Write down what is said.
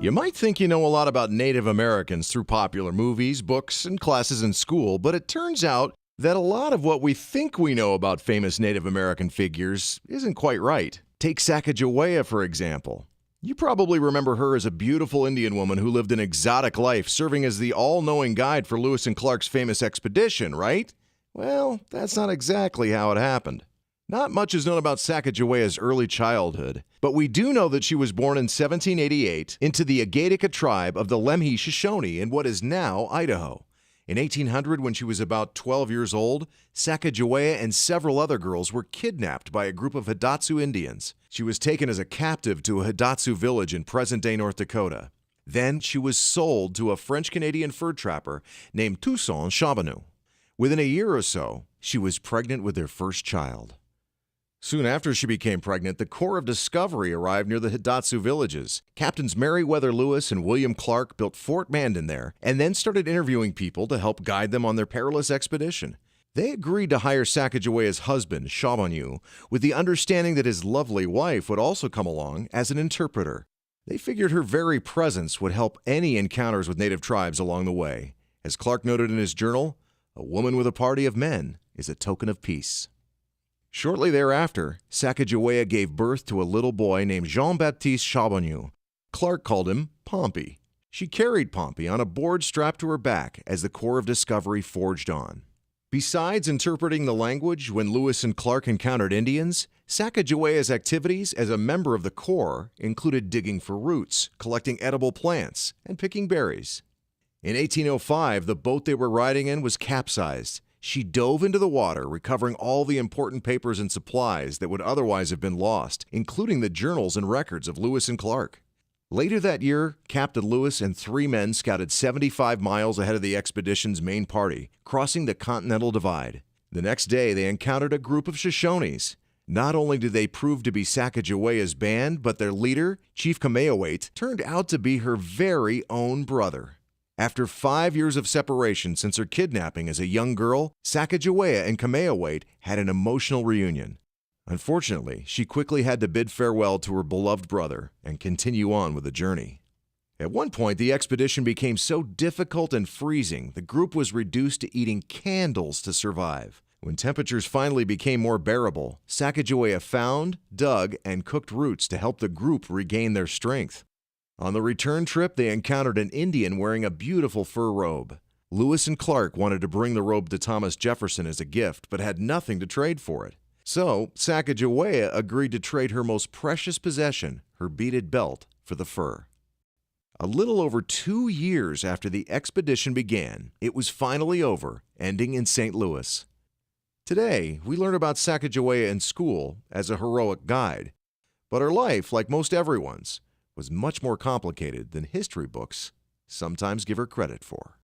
You might think you know a lot about Native Americans through popular movies, books, and classes in school, but it turns out that a lot of what we think we know about famous Native American figures isn't quite right. Take Sacajawea, for example. You probably remember her as a beautiful Indian woman who lived an exotic life, serving as the all-knowing guide for Lewis and Clark's famous expedition, right? Well, that's not exactly how it happened. Not much is known about Sacagawea's early childhood, but we do know that she was born in 1788 into the Agatica tribe of the Lemhi Shoshone in what is now Idaho. In 1800, when she was about 12 years old, Sacajawea and several other girls were kidnapped by a group of Hidatsu Indians. She was taken as a captive to a Hidatsu village in present-day North Dakota. Then she was sold to a French-Canadian fur trapper named Toussaint Charbonneau. Within a year or so, she was pregnant with their first child. Soon after she became pregnant, the Corps of Discovery arrived near the Hidatsu villages. Captains Meriwether Lewis and William Clark built Fort Mandan there and then started interviewing people to help guide them on their perilous expedition. They agreed to hire Sacagawea's husband, Charbonneau, with the understanding that his lovely wife would also come along as an interpreter. They figured her very presence would help any encounters with native tribes along the way. As Clark noted in his journal, "A woman with a party of men is a token of peace." Shortly thereafter, Sacajawea gave birth to a little boy named Jean-Baptiste Charbonneau. Clark called him Pompey. She carried Pompey on a board strapped to her back as the Corps of Discovery forged on. Besides interpreting the language when Lewis and Clark encountered Indians, Sacagawea's activities as a member of the Corps included digging for roots, collecting edible plants, and picking berries. In 1805, the boat they were riding in was capsized. She dove into the water, recovering all the important papers and supplies that would otherwise have been lost, including the journals and records of Lewis and Clark. Later that year, Captain Lewis and 3 men scouted 75 miles ahead of the expedition's main party, crossing the Continental Divide. The next day, they encountered a group of Shoshones. Not only did they prove to be Sacagawea's band, but their leader, Chief Kameawait, turned out to be her very own brother. After 5 years of separation since her kidnapping as a young girl, Sacajawea and Kameawait had an emotional reunion. Unfortunately, she quickly had to bid farewell to her beloved brother and continue on with the journey. At one point, the expedition became so difficult and freezing, the group was reduced to eating candles to survive. When temperatures finally became more bearable, Sacajawea found, dug, and cooked roots to help the group regain their strength. On the return trip, they encountered an Indian wearing a beautiful fur robe. Lewis and Clark wanted to bring the robe to Thomas Jefferson as a gift, but had nothing to trade for it. So, Sacajawea agreed to trade her most precious possession, her beaded belt, for the fur. A little over 2 years after the expedition began, it was finally over, ending in St. Louis. Today, we learn about Sacajawea in school as a heroic guide, but her life, like most everyone's, was much more complicated than history books sometimes give her credit for.